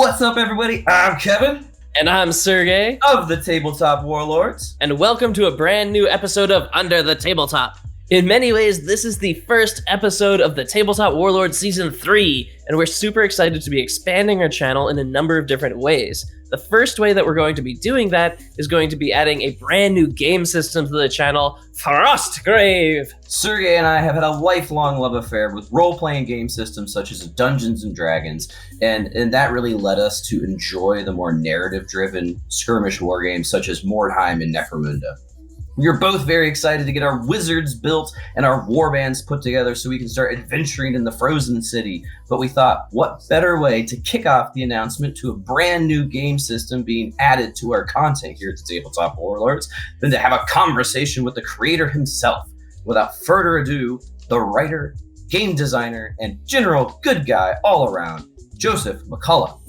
What's up, everybody? I'm Kevin. And I'm Sergey. Of the Tabletop Warlords. And welcome to a brand new episode of Under the Tabletop. In many ways, this is the first episode of the Tabletop Warlords Season 3, and we're super excited to be expanding our channel in a number of different ways. The first way that we're going to be doing that is going to be adding a brand new game system to the channel, Frostgrave. Sergey and I have had a lifelong love affair with role-playing game systems such as Dungeons & Dragons, and that really led us to enjoy the more narrative-driven skirmish war games such as Mordheim and Necromunda. We are both very excited to get our wizards built and our warbands put together so we can start adventuring in the Frozen City. But we thought, what better way to kick off the announcement to a brand new game system being added to our content here at the Tabletop Warlords than to have a conversation with the creator himself. Without further ado, the writer, game designer, and general good guy all around, Joseph McCullough.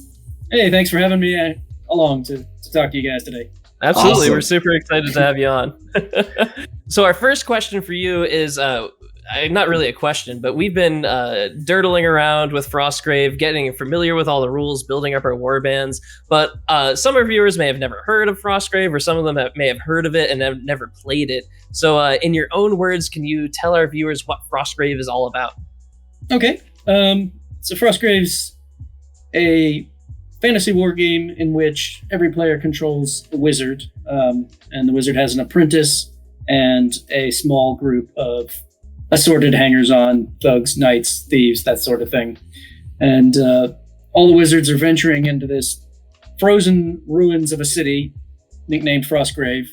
Hey, thanks for having me along to talk to you guys today. Absolutely, Awesome. We're super excited to have you on. So our first question for you is, not really a question, but we've been dirtling around with Frostgrave, getting familiar with all the rules, building up our warbands, but some of our viewers may have never heard of Frostgrave, or some of them may have heard of it and have never played it. So in your own words, can you tell our viewers what Frostgrave is all about? Okay, so Frostgrave's a fantasy war game in which every player controls a wizard, and the wizard has an apprentice and a small group of assorted hangers-on, thugs, knights, thieves, that sort of thing. And all the wizards are venturing into this frozen ruins of a city nicknamed Frostgrave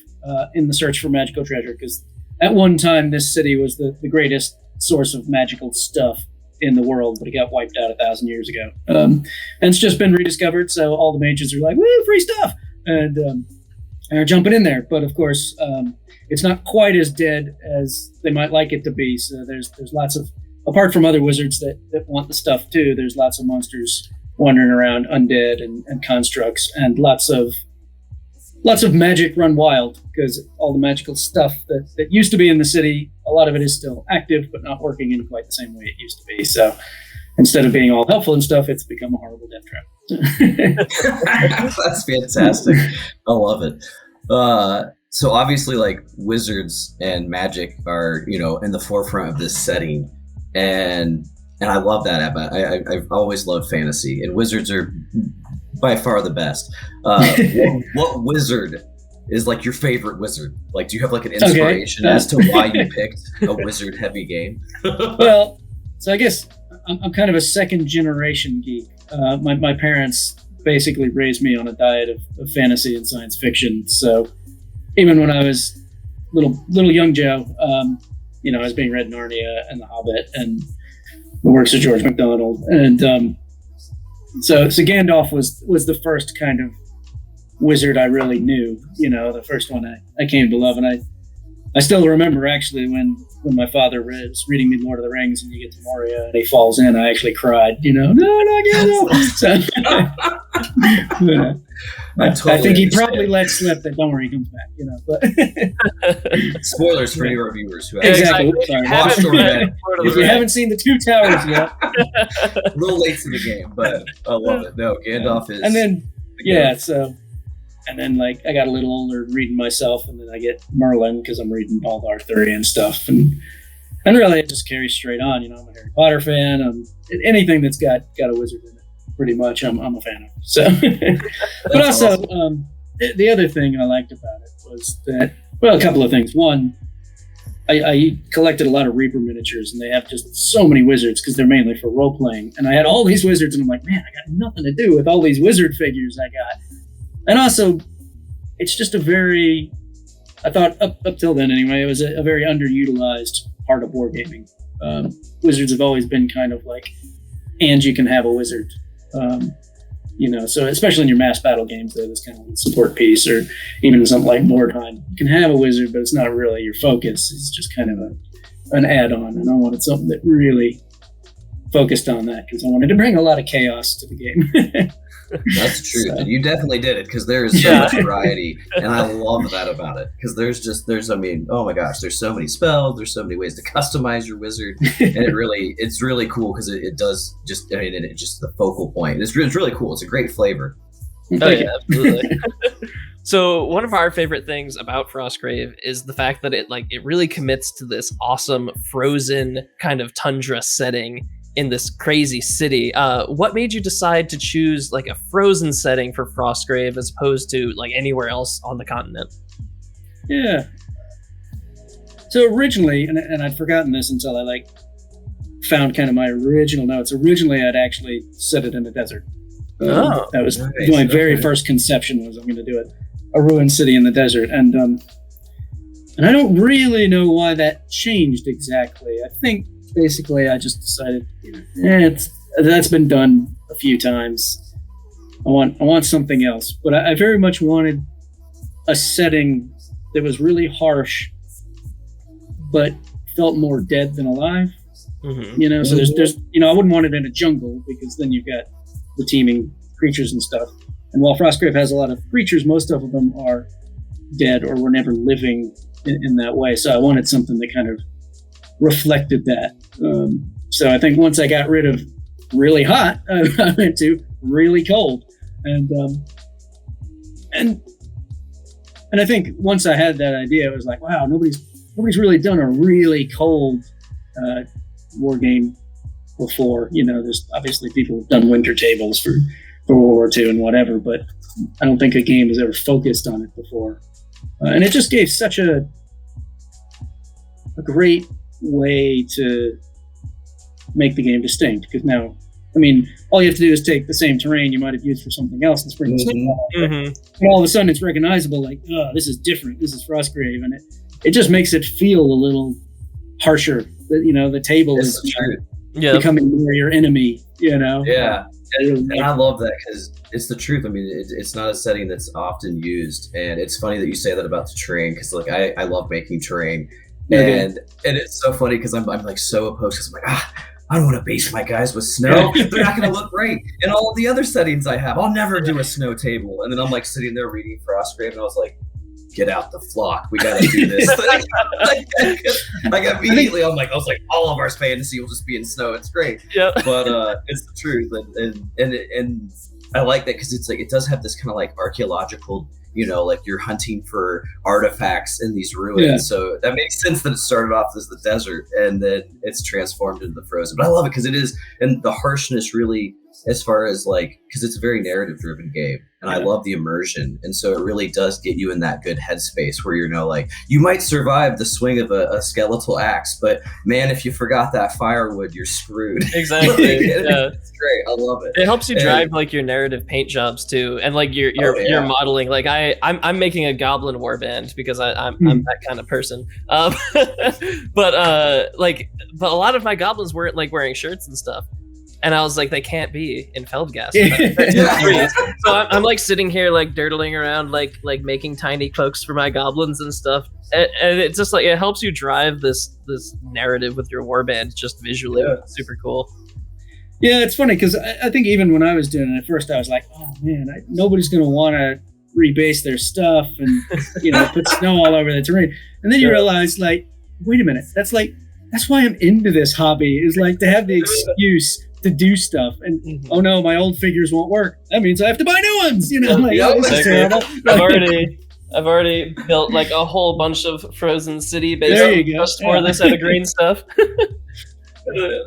in the search for magical treasure, because at one time this city was the greatest source of magical stuff in the world, but it got wiped out 1,000 years ago. And it's just been rediscovered, so all the mages are like, woo, free stuff! And are jumping in there. But of course, it's not quite as dead as they might like it to be. So there's lots of, apart from other wizards that want the stuff too, there's lots of monsters wandering around, undead and constructs, and lots of magic run wild, because all the magical stuff that used to be in the city, a lot of it is still active, but not working in quite the same way it used to be. So instead of being all helpful and stuff, it's become a horrible death trap. That's fantastic. I love it. So obviously, like, wizards and magic are, in the forefront of this setting, and I love that. I've always loved fantasy, and wizards are by far the best. What wizard is like your favorite wizard? Like, do you have like an inspiration as to why you picked a wizard heavy game? Well, so I guess I'm kind of a second generation geek. My parents basically raised me on a diet of fantasy and science fiction. So even when I was little young Joe, I was being read Narnia and The Hobbit and the works of George MacDonald. And so Gandalf was the first kind of wizard I really knew, the first one I came to love. And I still remember actually when my father was reading me Lord of the Rings and you get to Moria and he falls in, I actually cried, no, not Gandalf. So, I think he probably let slip that don't worry, he comes back, but spoilers for any of our viewers who exactly. If you haven't seen the Two Towers yet. A little late to the game, but I love it. No, Gandalf is. And then and then like I got a little older reading myself, and then I get Merlin because I'm reading all the Arthurian stuff, and really it just carries straight on. I'm a Harry Potter fan. Anything that's got a wizard in it, pretty much I'm a fan of. So, but also awesome. The other thing I liked about it was that, well, a couple of things. One, I collected a lot of Reaper miniatures, and they have just so many wizards because they're mainly for role playing. And I had all these wizards, and I'm like, man, I got nothing to do with all these wizard figures I got. And also, it's just I thought up till then anyway, it was a very underutilized part of wargaming. Wizards have always been kind of like, and you can have a wizard. So especially in your mass battle games, they're this kind of support piece, or even in something like Mordheim, you can have a wizard, but it's not really your focus. It's just kind of an add-on, and I wanted something that really focused on that because I wanted to bring a lot of chaos to the game. That's true. So. You definitely did it because there is so much variety, and I love that about it. Because I mean, oh my gosh, there's so many spells, there's so many ways to customize your wizard, and it's really cool because it does just, I mean, it's just the focal point. It's really cool. It's a great flavor. Oh yeah, absolutely. So one of our favorite things about Frostgrave is the fact that it really commits to this awesome frozen kind of tundra setting in this crazy city. What made you decide to choose like a frozen setting for Frostgrave as opposed to like anywhere else on the continent? Yeah. So originally, and I'd forgotten this until I found kind of my original notes. Originally, I'd actually set it in the desert. That was nice. My very first conception was I'm going to do it. A ruined city in the desert, and I don't really know why that changed exactly. I think basically I just decided, that's been done a few times. I want something else, but I very much wanted a setting that was really harsh, but felt more dead than alive. Mm-hmm. So there's I wouldn't want it in a jungle because then you've got the teeming creatures and stuff. And while Frostgrave has a lot of creatures, most of them are dead or were never living in that way. So I wanted something that kind of reflected that. So I think once I got rid of really hot, I went to really cold. And I think once I had that idea, it was like, wow, nobody's really done a really cold war game before. There's obviously people who've done winter tables for World War II and whatever, but I don't think a game has ever focused on it before. And it just gave such a great way to make the game distinct, because now, I mean, all you have to do is take the same terrain you might have used for something else and sprinkle snow on it. And all of a sudden it's recognizable, like, oh, this is different, this is Frostgrave, and it just makes it feel a little harsher. The table is becoming more your enemy, Yeah. And I love that because it's the truth. I mean, it's not a setting that's often used, and it's funny that you say that about the terrain because, like, I love making terrain, and it's so funny because I'm like so opposed because I'm like, I don't want to base my guys with snow. They're not going to look great in all the other settings I have. I'll never do a snow table. And then I'm like sitting there reading Frostgrave, and I was like, get out the flock. We got to do this. Like immediately, I was like, all of our fantasy will just be in snow. It's great. Yeah. But it's the truth, and I like that because it's like it does have this kind of like archaeological, like you're hunting for artifacts in these ruins. Yeah. So that makes sense that it started off as the desert and then it's transformed into the frozen. But I love it because it is, and the harshness really, as far as like, because it's a very narrative driven game. And I love the immersion. And so it really does get you in that good headspace where like, you might survive the swing of a skeletal axe, but man, if you forgot that firewood, you're screwed. Exactly. It's great. I love it. It helps you drive like your narrative paint jobs too. And like your modeling. Like I'm making a goblin warband because I'm that kind of person. But a lot of my goblins weren't like wearing shirts and stuff. And I was like, they can't be in Feldgas. So I'm like sitting here like dirtling around, like making tiny cloaks for my goblins and stuff. And it's just like, it helps you drive this narrative with your warband just visually. Yeah. It's super cool. Yeah, it's funny because I think even when I was doing it at first, I was like, oh man, nobody's going to want to rebase their stuff and put snow all over the terrain. And then you realize, like, wait a minute, that's why I'm into this hobby, is like to have the excuse to do stuff. And oh no, my old figures won't work. That means I have to buy new ones. This is terrible. I've already built like a whole bunch of Frozen City based just for this out of green stuff.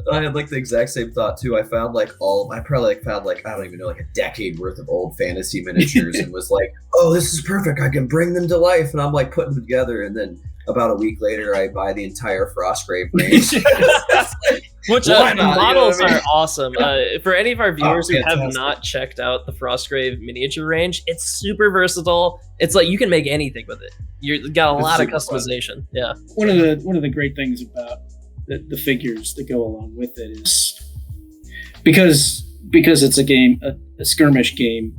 I had like the exact same thought too. I found I don't even know, like a decade worth of old fantasy miniatures and was like, oh, this is perfect. I can bring them to life. And I'm like putting them together. And then about a week later, I buy the entire Frostgrave range. Which models are awesome. For any of our viewers who have not checked out the Frostgrave miniature range, it's super versatile. It's like you can make anything with it. You've got a lot of customization. Fun. Yeah. One of the great things about the figures that go along with it is because it's a game, a skirmish game.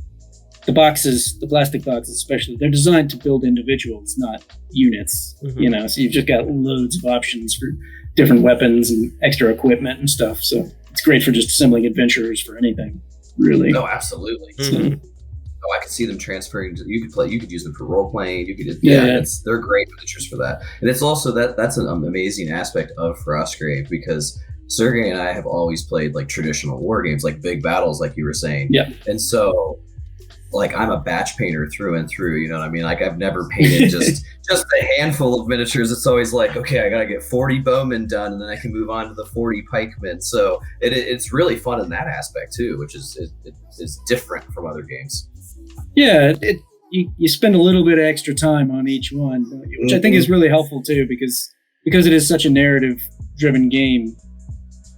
The boxes, the plastic boxes especially, they're designed to build individuals, not units. Mm-hmm. So you've just got loads of options for different weapons and extra equipment and stuff. So it's great for just assembling adventurers for anything. really. Oh, absolutely. Mhm. Oh, I could see them transferring. You could use them for role playing. You could, Yeah. they're great miniatures for that. And it's also that's an amazing aspect of Frostgrave, because Sergey and I have always played like traditional war games, like big battles, like you were saying. Yeah. And so, like, I'm a batch painter through and through. You know what I mean? Like, I've never painted just a handful of miniatures. It's always like, okay, I gotta get 40 bowmen done, and then I can move on to the 40 pikemen. So it's really fun in that aspect too, which is different from other games. Yeah, you spend a little bit of extra time on each one, don't you? Which I think is really helpful too, because it is such a narrative-driven game.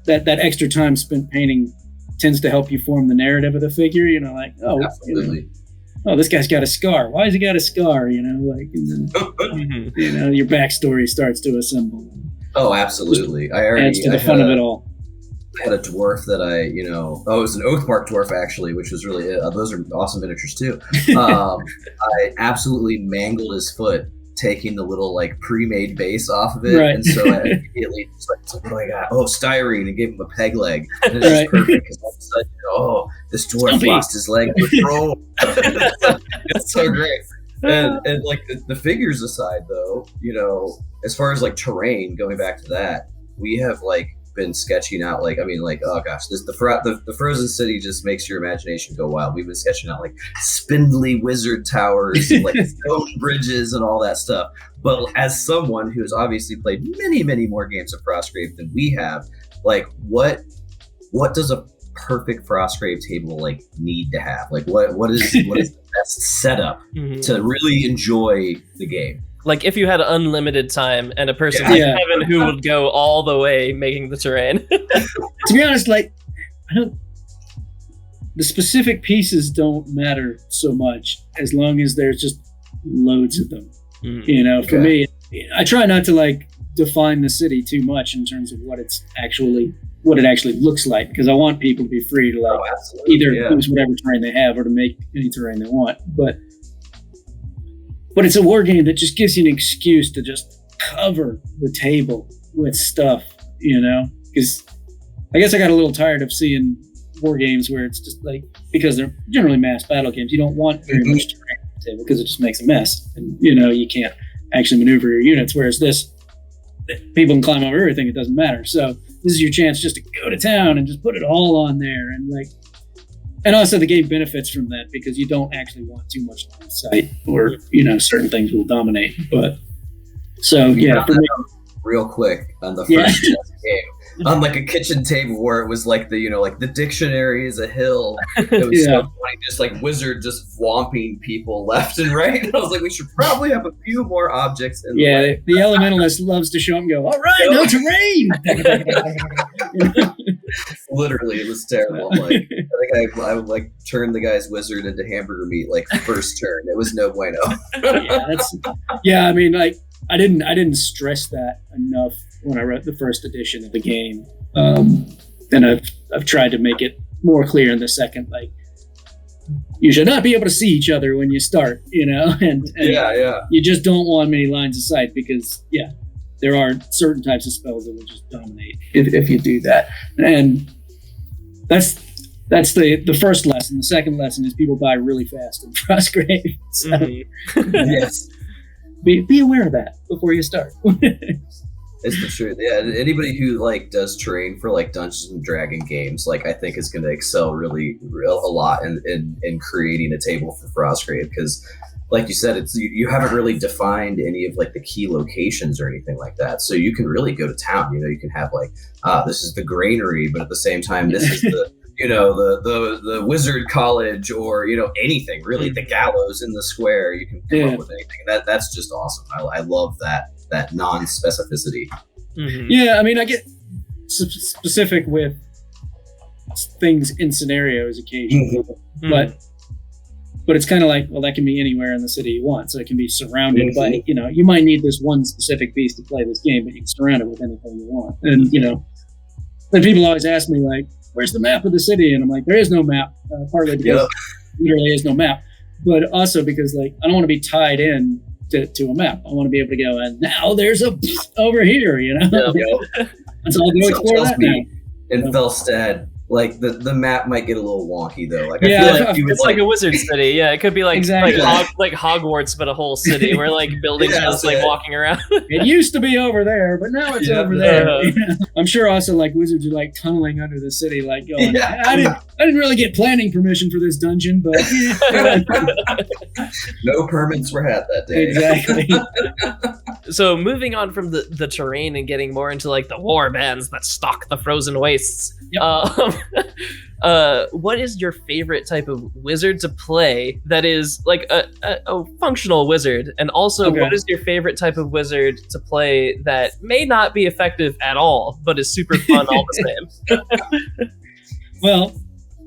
That extra time spent painting tends to help you form the narrative of the figure. You know, like, oh, Absolutely. Oh, this guy's got a scar. Why has he got a scar? You know, like, and then, you know, your backstory starts to assemble. Oh, absolutely. Adds to the fun of it all. I had a dwarf that it was an Oathmark dwarf, actually, which was really, those are awesome miniatures too. I absolutely mangled his foot, taking the little like pre-made base off of it. Right. And so I immediately was like, what do I got? Oh, styrene, and gave him a peg leg. And it's just perfect, because all of a sudden, this dwarf lost his leg. It's so great. And like the figures aside, though, you know, as far as like terrain, going back to that, we have like been sketching out oh gosh, the Frozen City just makes your imagination go wild. We've been sketching out like spindly wizard towers and like stone bridges and all that stuff. But as someone who has obviously played many more games of Frostgrave than we have, like what does a perfect Frostgrave table like need to have? Like what is the best setup to really enjoy the game? Like if you had unlimited time and a person like Kevin who would go all the way making the terrain. To be honest, like, the specific pieces don't matter so much as long as there's just loads of them. You know, for me, I try not to like define the city too much in terms of what it actually looks like, because I want people to be free to like either use whatever terrain they have or to make any terrain they want. But it's a war game that just gives you an excuse to just cover the table with stuff, you know? Because I guess I got a little tired of seeing war games where it's just like, because they're generally mass battle games, you don't want very much terrain on the table because it just makes a mess. And, you know, you can't actually maneuver your units. Whereas this, people can climb over everything, it doesn't matter. So this is your chance just to go to town and just put it all on there. And like, and also the game benefits from that because you don't actually want too much line of sight, or, you know, certain things will dominate. But so, yeah, for me, real quick on the first game, on like a kitchen table where it was like the, you know, like the dictionary is a hill. It was so funny, just like wizard just womping people left and right. And I was like, we should probably have a few more objects in the elementalist loves to show up and go, all right, no terrain. Literally, it was terrible. Like, I think I would like turn the guy's wizard into hamburger meat like first turn. It was no bueno. I mean, like, I didn't stress that enough when I wrote the first edition of the game, and I've tried to make it more clear in the second. Like, you should not be able to see each other when you start, you know, and you just don't want many lines of sight because there are certain types of spells that will just dominate if you do that. And that's the first lesson. The second lesson is people die really fast in Frostgrave. So, yes. Be aware of that before you start. It's the truth. Yeah, anybody who like does terrain for like Dungeons and Dragon games, like I think is going to excel a lot in creating a table for Frostgrave, because like you said, it's you haven't really defined any of like the key locations or anything like that. So you can really go to town. You know, you can have like this is the granary, but at the same time this is the the wizard college, or anything really, the gallows in the square. You can come up with anything. That's just awesome. I love that non-specificity. Yeah, I mean, I get specific with things in scenarios occasionally, but it's kind of like, well, that can be anywhere in the city you want. So it can be surrounded by, you might need this one specific piece to play this game, but you can surround it with anything you want. And then people always ask me like, where's the map of the city? And I'm like, there is no map, partly because there really is no map, but also because like, I don't want to be tied in to a map. I want to be able to go, and now there's a over here, Let's all go explore that now. In Felstead, like the map might get a little wonky though. Like Yeah, I feel like you would It's like a wizard city. Yeah, it could be like Exactly. like Hogwarts, but a whole city where like buildings Yeah, are just like that's it. walking around. It used to be over there, but now it's Yeah. over there. I'm sure also like wizards are like tunneling under the city, like going, Yeah. I didn't really get planning permission for this dungeon, but no permits were had that day. exactly. So moving on from the terrain and getting more into like the war bands that stalk the frozen wastes. Yep. What is your favorite type of wizard to play that is like a functional wizard? And also, Okay. what is your favorite type of wizard to play that may not be effective at all, but is super fun all the same? Well,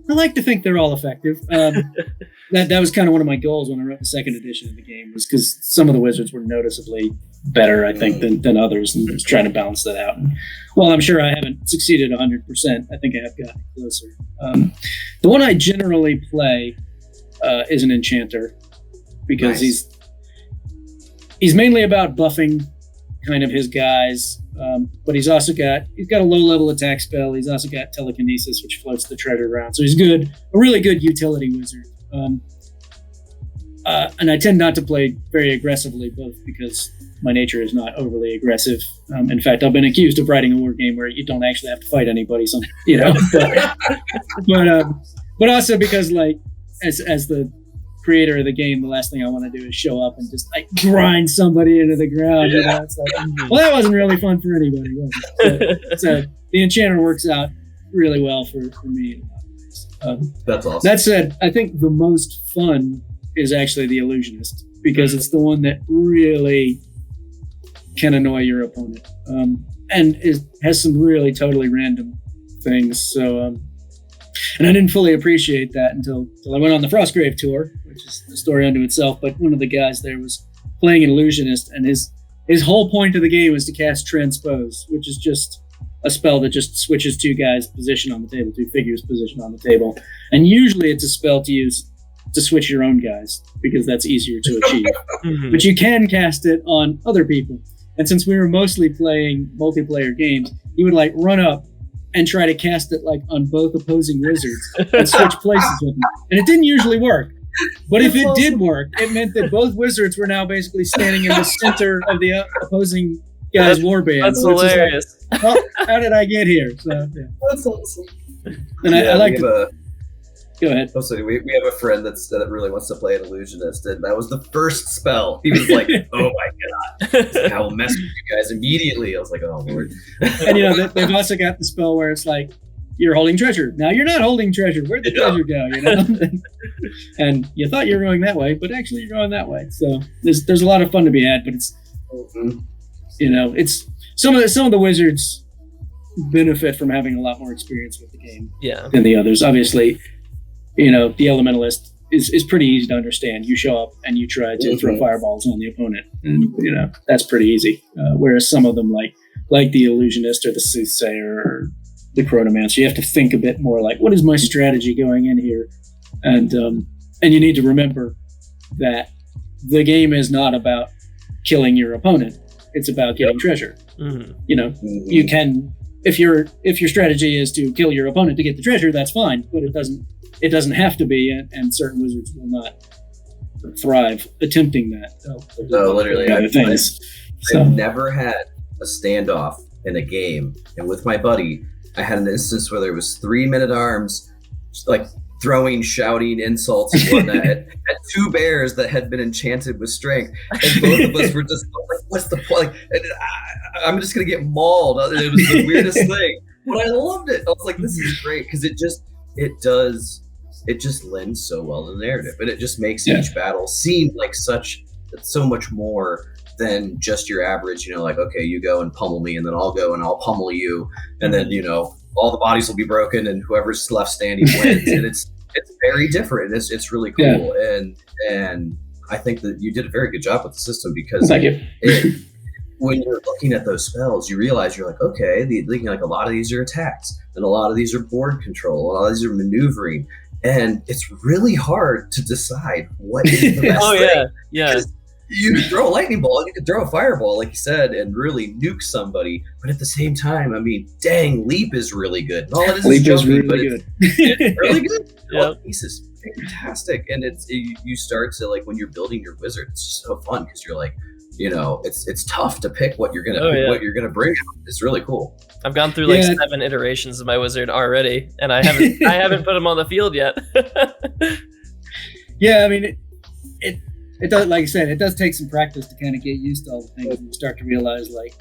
I like to think they're all effective. That was kind of one of my goals when I wrote the second edition of the game, was because some of the wizards were noticeably better, I think, than others, and I was trying to balance that out. And, well, I'm sure I haven't succeeded 100%. I think I have gotten closer. The one I generally play is an enchanter, because Nice. he's mainly about buffing kind of his guys, but he's got a low level attack spell. He's also got telekinesis, which floats the treasure around. So he's a really good utility wizard. And I tend not to play very aggressively, both because my nature is not overly aggressive. In fact, I've been accused of writing a war game where you don't actually have to fight anybody. So, but also because, like, as the creator of the game, the last thing I want to do is show up and just like grind somebody into the ground. You know? It's like, well, that wasn't really fun for anybody, was it? So the enchanter works out really well for me in a lot of ways. That's awesome. That said, I think the most fun is actually the illusionist, because it's the one that really can annoy your opponent, and has some really totally random things. So, and I didn't fully appreciate that until I went on the Frostgrave tour, which is a story unto itself. But one of the guys there was playing an illusionist, and his whole point of the game was to cast transpose, which is just a spell that just switches two figures position on the table. And usually it's a spell to use to switch your own guys, because that's easier to achieve. But you can cast it on other people. And since we were mostly playing multiplayer games, he would like run up and try to cast it like on both opposing wizards and switch places with them. And it didn't usually work. But if it did work, it meant that both wizards were now basically standing in the center of the opposing guy's warband. That's so it's just hilarious. like, well, how did I get here? So, yeah. That's awesome. And I like to... Go ahead. We have a friend that really wants to play an illusionist, and that was the first spell. He was like, "Oh my god, I will mess with you guys immediately." I was like, "Oh lord." And they've also got the spell where it's like, you're holding treasure. Now you're not holding treasure. Where'd the treasure go? And you thought you were going that way, but actually you're going that way. So there's a lot of fun to be had, but it's it's some of the wizards benefit from having a lot more experience with the game than the others. Obviously, the elementalist is pretty easy to understand. You show up and you try to throw fireballs on the opponent, and that's pretty easy. Whereas some of them, like the illusionist or the soothsayer or the chronomancer, you have to think a bit more like, what is my strategy going in here? And you need to remember that the game is not about killing your opponent. It's about getting treasure. You can, if your strategy is to kill your opponent to get the treasure, that's fine, but it doesn't have to be, and certain wizards will not thrive attempting that. No, literally, I've never had a standoff in a game, and with my buddy, I had an instance where there was 3 men-at-arms, like throwing, shouting insults and whatnot at 2 bears that had been enchanted with strength, and both of us were just like, "What's the point? Like, I'm just gonna get mauled." It was the weirdest thing, but I loved it. I was like, "This is great," because it just lends so well to the narrative, and it just makes each battle seem like so much more than just your average, like, okay, you go and pummel me, and then I'll go and I'll pummel you, and then all the bodies will be broken, and whoever's left standing wins. And it's very different. It's really cool, and I think that you did a very good job with the system, because when you're looking at those spells, you realize you're like, okay, like a lot of these are attacks, and a lot of these are board control, a lot of these are maneuvering. And it's really hard to decide what is the best thing. Yeah. You could throw a lightning bolt, you could throw a fireball, like you said, and really nuke somebody. But at the same time, I mean, dang, leap is really good. And all it is Leap is jumping, really but good. it's really good. Yep. This is fantastic, and you start to like when you're building your wizard, it's just so fun because you're like, it's tough to pick what you're gonna bring out. It's really cool. I've gone through like 7 iterations of my wizard already, and I haven't put him on the field yet. Yeah, I mean, it does, like I said, it does take some practice to kind of get used to all the things, and you start to realize, like,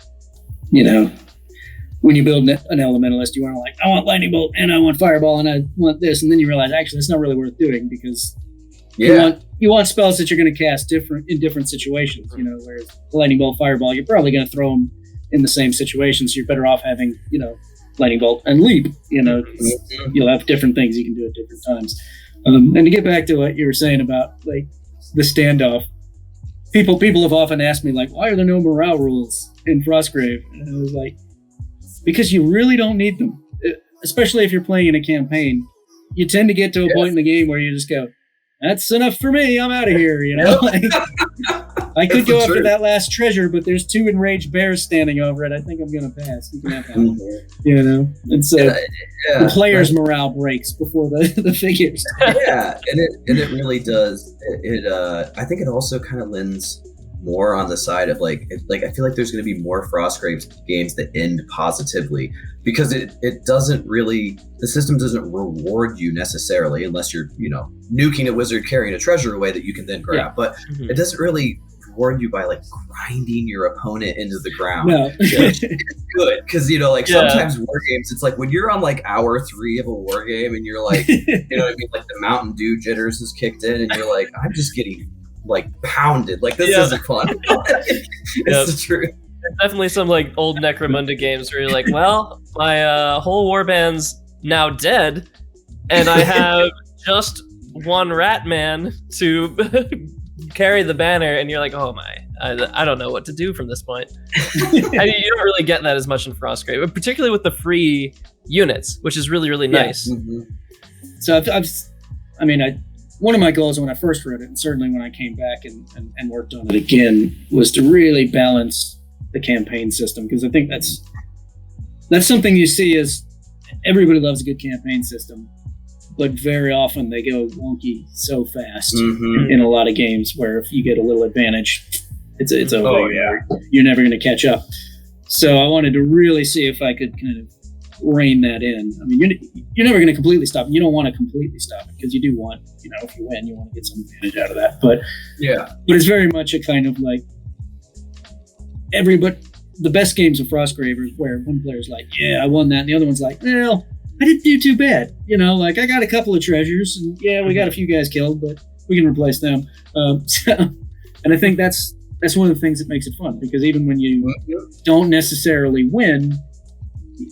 when you build an elementalist, you want to I want lightning bolt and I want fireball and I want this, and then you realize actually it's not really worth doing because you want spells that you're going to cast in different situations. Whereas lightning bolt, fireball, you're probably going to throw them in the same situation, so you're better off having lightning bolt and leap. You'll have different things you can do at different times. And to get back to what you were saying about like the standoff, people have often asked me, like, why are there no morale rules in Frostgrave? And I was like, because you really don't need them, especially if you're playing in a campaign. You tend to get to a point in the game where you just go, that's enough for me, I'm out of here. I could go after that last treasure, but there's 2 enraged bears standing over it. I think I'm gonna pass. You can have that. And so the player's morale breaks before the figures. Yeah, and it really does. I think it also kind of lends more on the side of like I feel like there's going to be more Frostgrave games that end positively, because it doesn't really, the system doesn't reward you necessarily unless you're nuking a wizard carrying a treasure away that you can then grab, but it doesn't really reward you by like grinding your opponent into the ground. No. It's good because sometimes war games, it's like when you're on like hour 3 of a war game and you're like like the Mountain Dew jitters has kicked in and you're like, I'm just getting like pounded, like this isn't fun. It's the truth. There's definitely some like old Necromunda games where you're like, well, my whole warband's now dead and I have just one rat man to carry the banner, and you're like, oh my, I don't know what to do from this point. You don't really get that as much in Frostgrave, but particularly with the free units, which is really, really nice. So one of my goals when I first wrote it, and certainly when I came back and worked on it again, was to really balance the campaign system, because I think that's something you see is everybody loves a good campaign system, but very often they go wonky so fast in a lot of games where if you get a little advantage, it's over. Oh, yeah. You're never going to catch up. So I wanted to really see if I could kind of rein that in. I mean, you're never going to completely stop it. You don't want to completely stop it because you do want, if you win, you want to get some advantage out of that. But it's very much a kind of like the best games of Frostgrave are where one player's like, yeah, I won that, and the other one's like, well, I didn't do too bad. Like I got a couple of treasures, and we got a few guys killed, but we can replace them. And I think that's one of the things that makes it fun, because even when you don't necessarily win,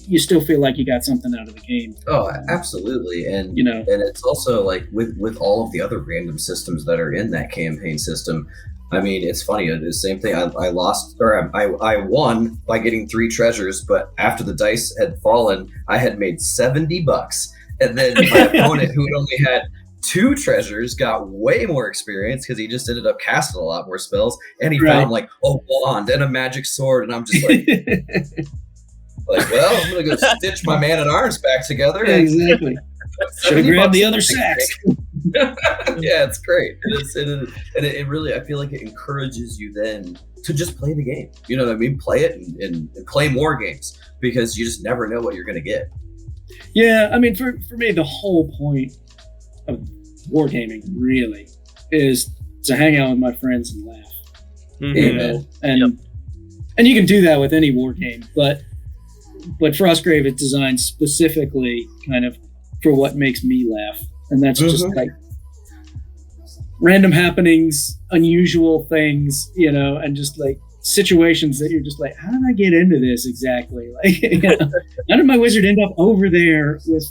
you still feel like you got something out of the game. Oh, absolutely. And and it's also like with all of the other random systems that are in that campaign system. I mean, it's funny. The same thing. I lost, or I won by getting 3 treasures, but after the dice had fallen, I had made $70, and then my opponent, who had only had 2 treasures, got way more experience because he just ended up casting a lot more spells, and he found like a wand and a magic sword, and I'm just like. Well, I'm gonna go stitch my man-at-arms back together. Exactly. Should have grabbed the other sacks. Yeah, it's great. It really, I feel like it encourages you then to just play the game. You know what I mean? Play it and play more games, because you just never know what you're gonna get. Yeah, I mean, for me, the whole point of wargaming really is to hang out with my friends and laugh. And you can do that with any war game, but Frostgrave is designed specifically kind of for what makes me laugh. And that's just like random happenings, unusual things, and just like situations that you're just like, how did I get into this exactly? Like, how did my wizard end up over there with,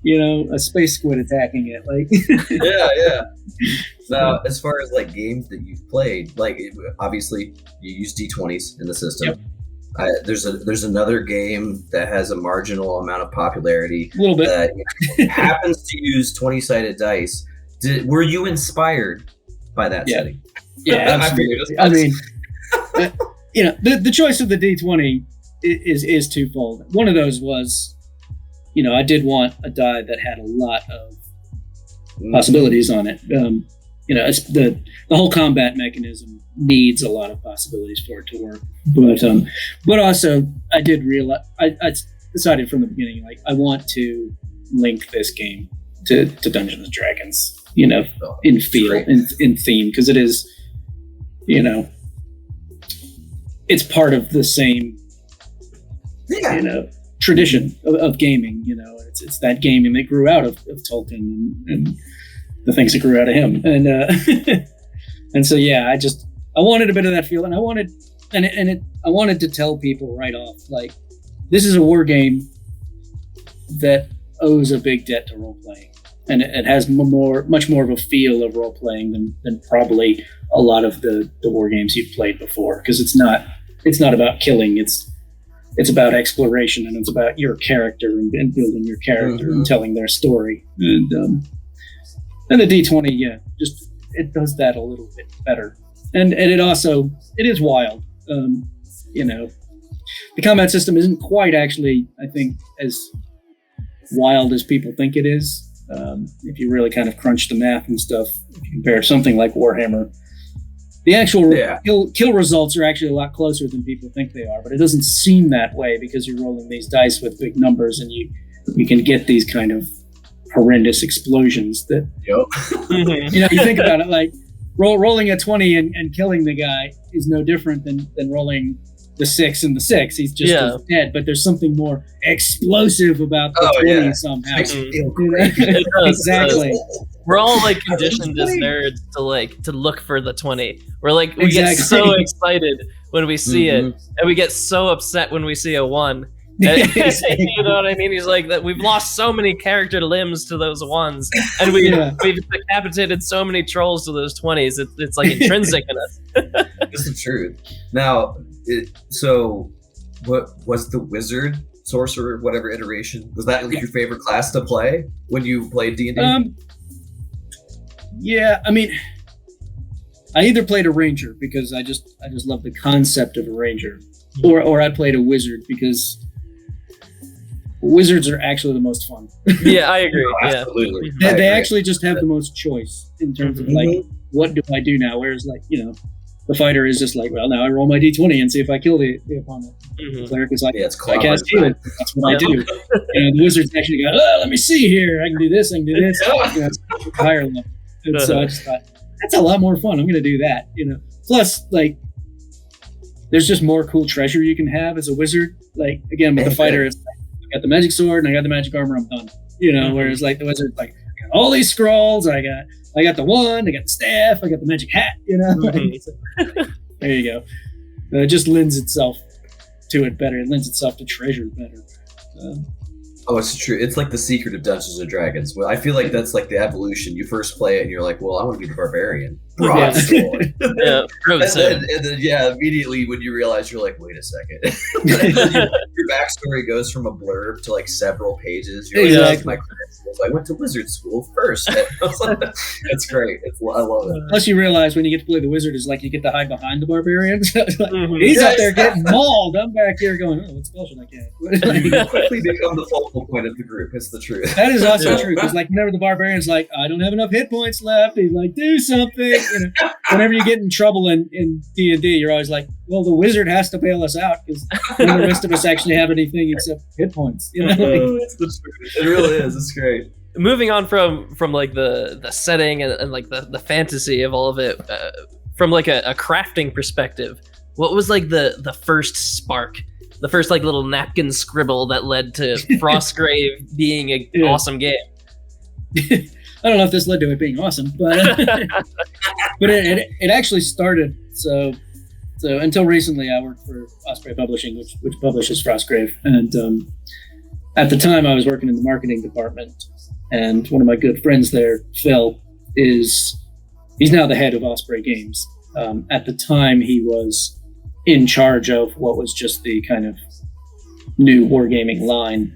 a space squid attacking it? Like, yeah. Now, as far as like games that you've played, like obviously you use D20s in the system. Yep. There's another game that has a marginal amount of popularity, a little bit, that happens to use 20-sided dice. Were you inspired by that setting. Yeah, absolutely. I mean, the choice of the D20 is twofold. One of those was, I did want a die that had a lot of possibilities on it. It's the whole combat mechanism needs a lot of possibilities for it to work. But also, I did realize I decided from the beginning, like, I want to link this game to Dungeons and Dragons, in feel, in theme, because it is, it's part of the same, tradition of gaming. It's that gaming that grew out of Tolkien and the things that grew out of him, and and so I wanted a bit of that feel, and I wanted to tell people right off, like, this is a war game that owes a big debt to role playing, and it has much more of a feel of role playing than probably a lot of the war games you've played before, because it's not about killing, it's about exploration, and it's about your character and building your character and telling their story, and the D20 just it does that a little bit better, and it is wild. The combat system isn't quite actually, I think, as wild as people think it is. If you really kind of crunch the math and stuff, if you compare something like Warhammer, the actual kill results are actually a lot closer than people think they are, but it doesn't seem that way because you're rolling these dice with big numbers, and you can get these kind of horrendous explosions that, you think about it, like rolling a 20 and killing the guy is no different than rolling the 6 and the 6. He's just dead, but there's something more explosive about the 20 somehow. Makes you feel great. It does, Exactly. We're all like conditioned as nerds to look for the 20. We're like, we get so excited when we see it, and we get so upset when we see a 1. You know what I mean? He's like, that we've lost so many character limbs to those 1s, and we've decapitated so many trolls to those 20s. It's like intrinsic in us. That's the truth. Now, so what was the wizard, sorcerer, whatever iteration? Was that your favorite class to play when you played D&D? I mean, I either played a ranger because I just love the concept of a ranger, or I played a wizard because wizards are actually the most fun. Yeah, I agree. Absolutely. They actually just have the most choice in terms of, like, what do I do now? Whereas, like, the fighter is just like, well, now I roll my D20 and see if I kill the opponent. The cleric is like, it's I cast heal. That's what I do. And the wizard's actually go, let me see here. I can do this. It's higher level. And so I just thought, that's a lot more fun. I'm going to do that. Plus, like, there's just more cool treasure you can have as a wizard. Like, again, with the fighter, it's like, I got the magic sword and I got the magic armor, I'm done. Whereas, like, the wizard's like, I got all these scrolls, I got the wand, I got the staff, I got the magic hat, So, there you go. It just lends itself to it better. It lends itself to treasure better. It's true. It's like the secret of Dungeons and Dragons. Well, I feel like that's like the evolution. You first play it and you're like, well, I want to be the barbarian. Broadsword. and then, immediately when you realize, you're like, wait a second. Your backstory goes from a blurb to like several pages. You're like, my credentials. I went to wizard school first. It's great. I love it. Plus, you realize when you get to play the wizard is like you get to hide behind the barbarian. He's out there getting mauled. I'm back here going, what spell should I cast? You quickly become the focal point of the group. It's the truth. That is also true, because like whenever the barbarian's like, I don't have enough hit points left, he's like, do something. Whenever you get in trouble in D&D, you're always like, well, the wizard has to bail us out because none of the rest of us actually have anything except hit points. It's the truth. It really is. It's great. Moving on from like the setting and like the fantasy of all of it, from like a crafting perspective, what was like the first spark? The first like little napkin scribble that led to Frostgrave being an awesome game. I don't know if this led to it being awesome, but it actually started. So until recently, I worked for Osprey Publishing, which publishes Frostgrave, and at the time I was working in the marketing department. And one of my good friends there, Phil, he's now the head of Osprey Games. At the time, he was in charge of what was just the kind of new wargaming line.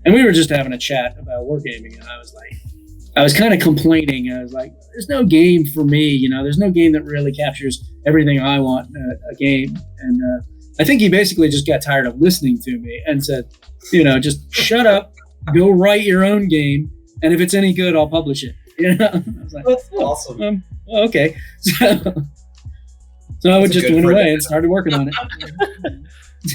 And we were just having a chat about wargaming, and I was like, I was kind of complaining. I was like, there's no game for me, you know, there's no game that really captures everything I want in a game. And I think he basically just got tired of listening to me and said, you know, just shut up, go write your own game, and if it's any good, I'll publish it. You know, I was like, That's awesome. Okay. So I would just went away and started working on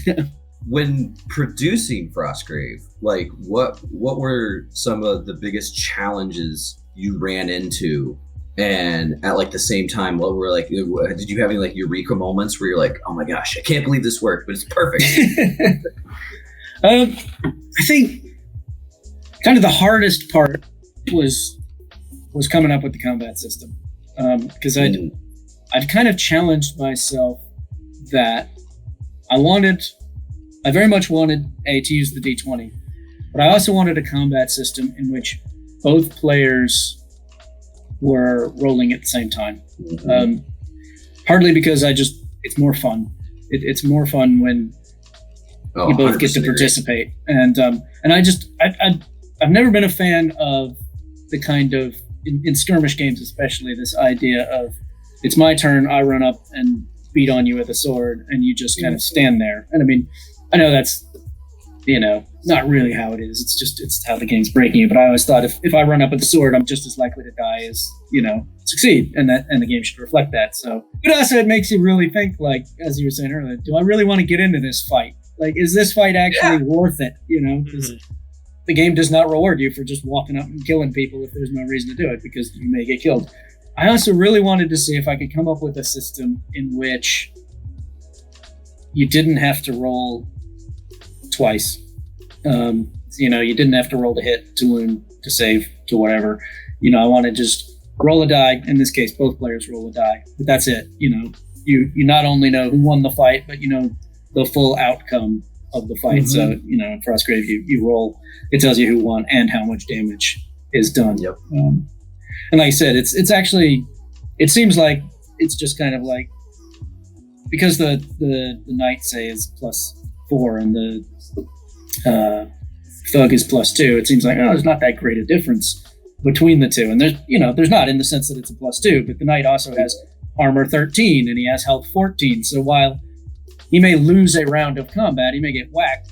it. When producing Frostgrave, like what were some of the biggest challenges you ran into? And at like the same time, what were like, did you have any like eureka moments where you're like, oh my gosh, I can't believe this worked, but it's perfect? I think kind of the hardest part was coming up with the combat system, because I'd kind of challenged myself that I very much wanted to use the D20, but I also wanted a combat system in which both players were rolling at the same time. Partly because it's more fun. It's more fun when you both get to participate. And I've never been a fan of the kind of, in skirmish games especially, this idea of it's my turn, I run up and beat on you with a sword, and you just kind of stand there. And I mean, I know that's, you know, not really how it is. It's how the game's breaking you. But I always thought if I run up with a sword, I'm just as likely to die as, you know, succeed. And the game should reflect that. So, but also it makes you really think, like, as you were saying earlier, do I really want to get into this fight? Like, is this fight actually worth it? You know, because the game does not reward you for just walking up and killing people if there's no reason to do it, because you may get killed. I also really wanted to see if I could come up with a system in which you didn't have to roll twice. You know, you didn't have to roll to hit, to wound, to save, to whatever. You know, I want to just roll a die. In this case, both players roll a die, but that's it. You know, you not only know who won the fight, but you know the full outcome of the fight. So, you know, in Frostgrave, you roll, it tells you who won and how much damage is done. Yep. And like I said, it's actually, it seems like it's just kind of like, because the knight, say, is +4 and the thug is +2, it seems like, oh, there's not that great a difference between the two. And there's not, in the sense that it's a +2, but the knight also has armor 13 and he has health 14. So while he may lose a round of combat, he may get whacked,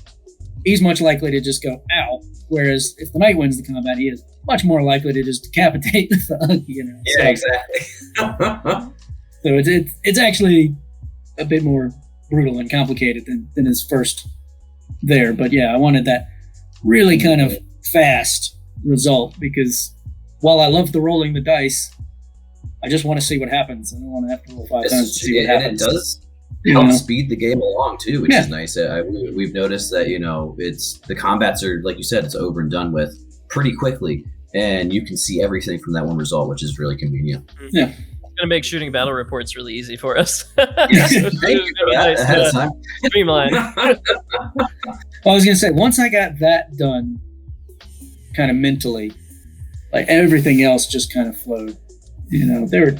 he's much likely to just go, ow. Whereas if the knight wins the combat, he is much more likely to just decapitate the thug, you know. Yeah, exactly. So it's actually a bit more brutal and complicated than is first there. But yeah, I wanted that really kind of fast result, because while I love the rolling the dice, I just want to see what happens. I don't want to have to roll 5 times to see what happens. And it does help speed the game along too, which is nice. We've noticed that, you know, it's the combats are, like you said, it's over and done with pretty quickly, and you can see everything from that one result, which is really convenient. Yeah. It's going to make shooting battle reports really easy for us. Yes, thank you for that ahead of time. Streamline. Well, I was going to say, once I got that done kind of mentally, like everything else just kind of flowed. You know, there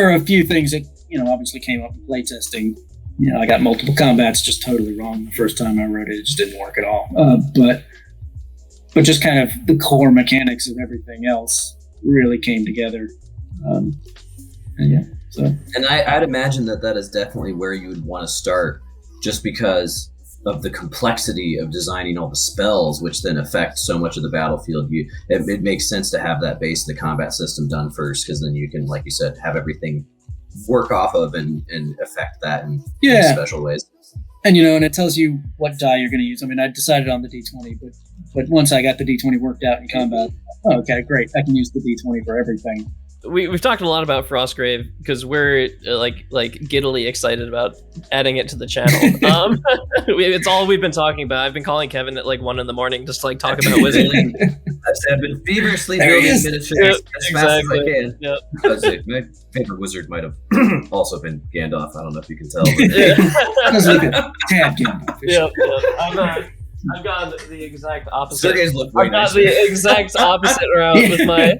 are a few things that, you know, obviously came up in playtesting. You know, I got multiple combats just totally wrong the first time I wrote it. It just didn't work at all. But just kind of the core mechanics of everything else really came together. And I'd imagine that is definitely where you would want to start, just because of the complexity of designing all the spells, which then affect so much of the battlefield. It makes sense to have that base of the combat system done first, because then you can, like you said, have everything work off of and affect that in special ways. And, you know, and it tells you what die you're going to use. I mean, I decided on the D20, but once I got the D20 worked out in combat, okay, great, I can use the D20 for everything. We've talked a lot about Frostgrave because we're like giddily excited about adding it to the channel. It's all we've been talking about. I've been calling Kevin at like 1 a.m. just to like talk about wizarding. I've been feverishly building miniatures as fast as I can. Yep. My favorite wizard might have also been Gandalf. I don't know if you can tell. But Does look a tad Gandalf. Yep. I've gone the exact opposite. Sergey's look way I've got nicer. the exact opposite route with my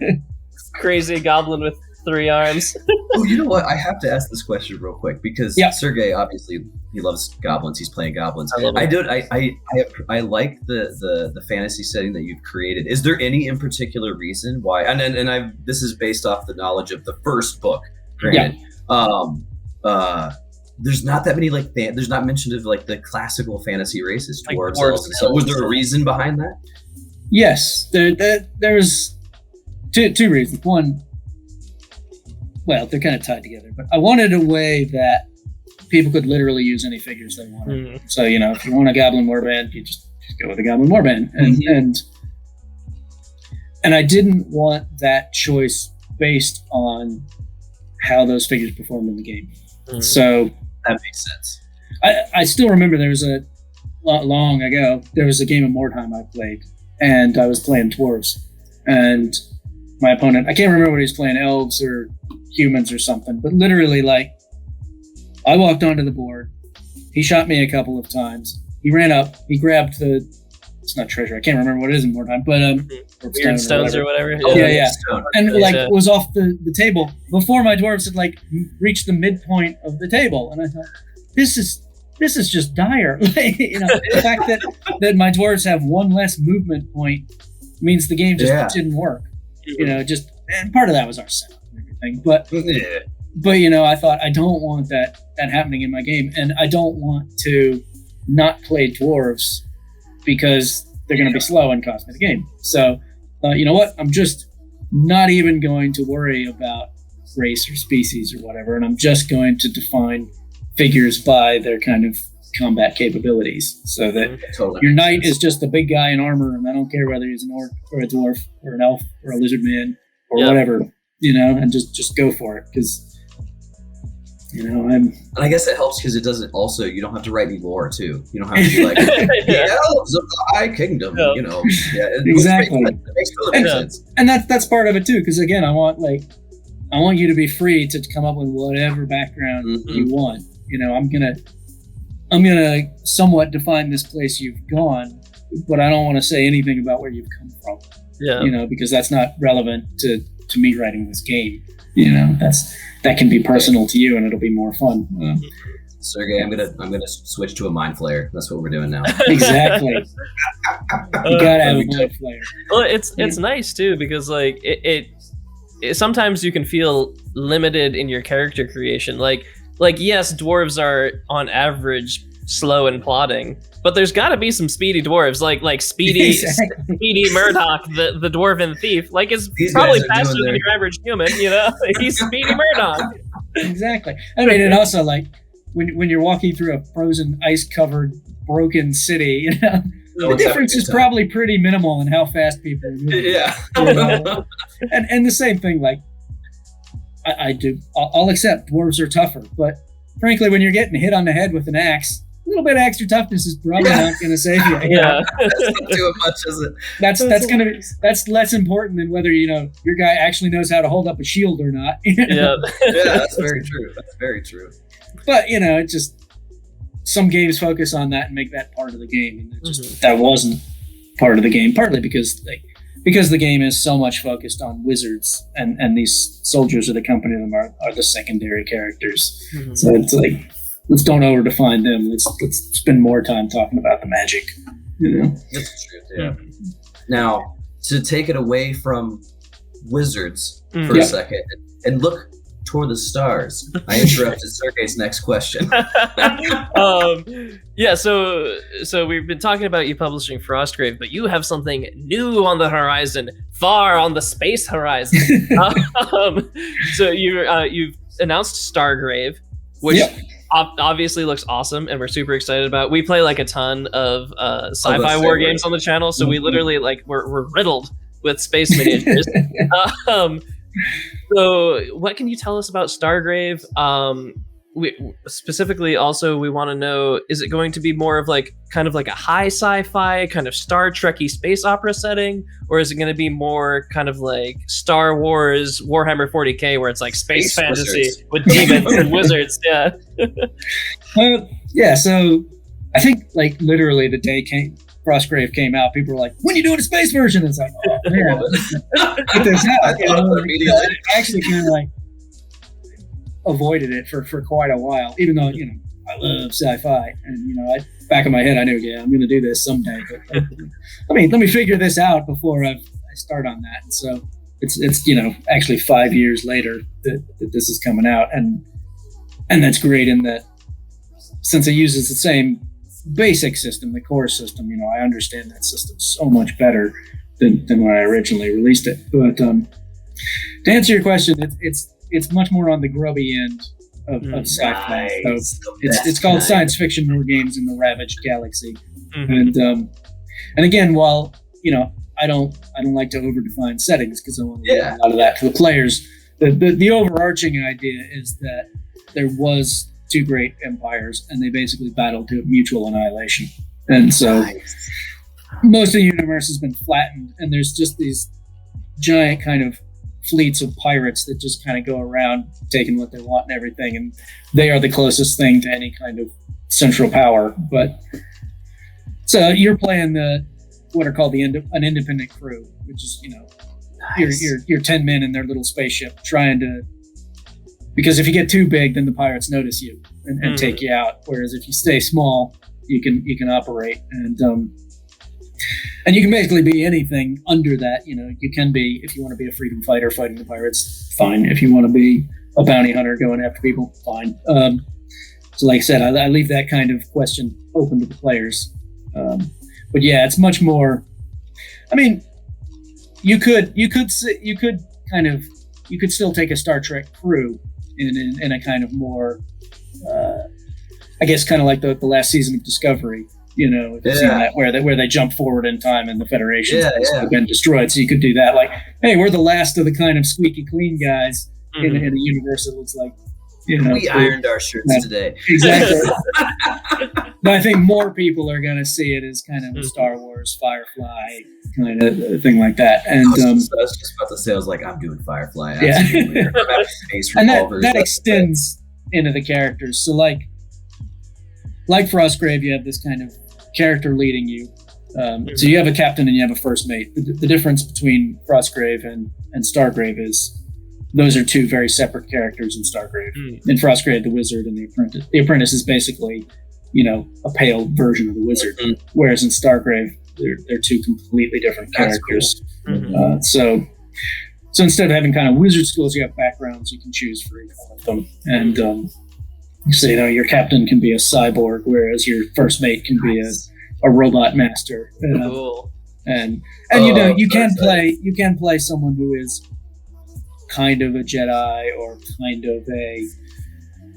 crazy goblin with 3 arms. Oh, you know what? I have to ask this question real quick because Sergey, obviously, he loves goblins. He's playing goblins. I like the fantasy setting that you've created. Is there any in particular reason why? And this is based off the knowledge of the first book. Granted, there's not that many there's not mention of like the classical fantasy races, dwarves, elves, and stuff. Was there a reason behind that? Yes, there's two reasons. One, well, they're kind of tied together, but I wanted a way that people could literally use any figures they wanted. So, if you want a goblin warband, you just go with a goblin warband. And I didn't want that choice based on how those figures performed in the game. So that makes sense. I still remember there was long ago, there was a game of Mordheim I played, and I was playing dwarves. And my opponent, I can't remember what he was playing, elves or humans or something, but literally, I walked onto the board, he shot me a couple of times, he ran up, he grabbed it's not treasure, I can't remember what it is in Mordheim, but weird stones or whatever. Yeah. And was off the table before my dwarves had reached the midpoint of the table, and I thought, this is just dire. The fact that my dwarves have one less movement point means the game just didn't work. And part of that was our setup and everything. But I thought, I don't want that happening in my game, and I don't want to not play dwarves because they're going to be slow and cost me the game. So, you know what? I'm just not even going to worry about race or species or whatever, and I'm just going to define figures by their kind of combat capabilities, so that your knight is just a big guy in armor, and I don't care whether he's an orc or a dwarf or an elf or a lizard man or whatever, and just go for it, because and I guess it helps because it doesn't also, you don't have to write any lore too. You don't have to be like the elves of the High Kingdom, exactly. It makes total sense. And that's part of it too, because again, I want you to be free to come up with whatever background you want. I'm gonna somewhat define this place you've gone, but I don't want to say anything about where you've come from. Because that's not relevant to me writing this game. That can be personal to you, and it'll be more fun. Sergey, I'm gonna switch to a mind flayer. That's what we're doing now. Exactly. You gotta have a mind flayer. Well, it's nice too, because it sometimes you can feel limited in your character creation. Yes, dwarves are on average slow and plodding, but there's got to be some speedy dwarves, like Speedy Speedy Murdoch, the dwarven thief. He's probably faster than your average human. He's Speedy Murdoch. Exactly. I mean, and also when you're walking through a frozen, ice-covered, broken city, the difference is probably pretty minimal in how fast people are moving. Yeah. And the same thing, I'll accept dwarves are tougher, but frankly, when you're getting hit on the head with an axe, a little bit of extra toughness is probably not going to save you. That's not doing much, is it? That's less important than whether your guy actually knows how to hold up a shield or not. Yeah, that's very true. That's very true. But it just, some games focus on that and make that part of the game, and that wasn't part of the game. Partly because the game is so much focused on wizards, and these soldiers that accompany them are the secondary characters. So it's let's don't over-define them. Let's spend more time talking about the magic. That's true. Yeah. Now, to take it away from wizards for a second and look toward the stars, I interrupted Sergey's next question. So we've been talking about you publishing Frostgrave, but you have something new on the horizon, far on the space horizon. So you've announced Stargrave, which obviously looks awesome, and we're super excited about. We play a ton of sci-fi war games on the channel, so we literally we're riddled with space miniatures. So what can you tell us about Stargrave? Specifically, also, we want to know, is it going to be more of kind of a high sci-fi, kind of Star Trek-y space opera setting? Or is it going to be more kind of like Star Wars, Warhammer 40K, where it's space fantasy wizards with demons and wizards? Yeah. So I think literally the day came Frostgrave came out, people were like, "When are you doing a space version?" It's like, oh man, get this out. I actually kind of like avoided it for quite a while, even though I love sci-fi, and back in my head I knew, I'm going to do this someday. But let me figure this out before I start on that. And so it's actually 5 years later that this is coming out, and that's great in that since it uses the same basic system, the core system, I understand that system so much better than when I originally released it. But to answer your question, it's much more on the grubby end of sci-fi. Nice. So it's called Science Fiction War Games in the Ravaged Galaxy. And again, while I don't like to overdefine settings because I want to leave a lot of that to the players. The overarching idea is that there was two great empires, and they basically battled to mutual annihilation. And so most of the universe has been flattened, and there's just these giant kind of fleets of pirates that just kind of go around taking what they want and everything, and they are the closest thing to any kind of central power. But so you're playing what are called an independent crew, which is you're 10 men in their little spaceship trying to, because if you get too big, then the pirates notice you and take you out. Whereas if you stay small, you can operate, and you can basically be anything under that. You can be, if you want to be a freedom fighter fighting the pirates, fine. If you want to be a bounty hunter going after people, fine. So like I said, I leave that kind of question open to the players. But yeah, it's much more. I mean, you could still take a Star Trek crew in a kind of more, I guess, kind of like the last season of Discovery. If you've seen that, where they jump forward in time and the Federation's have been destroyed. So you could do that. Like, hey, we're the last of the kind of squeaky clean guys in a universe that looks like. We ironed our shirts today. Exactly. But I think more people are going to see it as kind of a Star Wars, Firefly kind of thing like that. And I was just about to say, I was like, I'm doing Firefly. Yeah. And Revolvers, that extends into the characters. So like Frostgrave, you have this kind of character leading you. So you have a captain and you have a first mate. The difference between Frostgrave and Stargrave is those are two very separate characters in Stargrave. In Frostgrave, the wizard and the apprentice. The apprentice is basically, a pale version of the wizard. Whereas in Stargrave, they're two completely different characters. Cool. So instead of having kind of wizard skills, you have backgrounds you can choose for each one of them. And so your captain can be a cyborg, whereas your first mate can be a robot master. Cool. And you can play someone who is kind of a Jedi or kind of a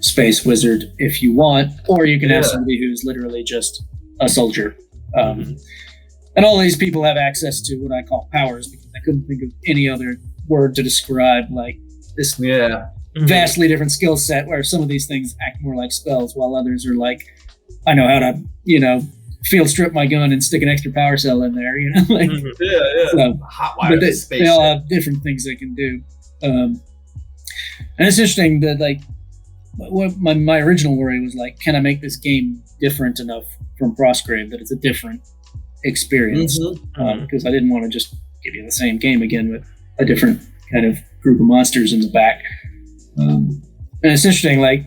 space wizard if you want, or you can have somebody who's literally just a soldier. And all these people have access to what I call powers, because I couldn't think of any other word to describe like this vastly different skill set, where some of these things act more like spells, while others are like, I know how to, field strip my gun and stick an extra power cell in there, like, so, but they all have different things they can do. And it's interesting that, like, what my original worry was, like, can I make this game different enough from Frostgrave that it's a different experience? Because I didn't want to just give you the same game again with a different kind of group of monsters in the back. And it's interesting, like,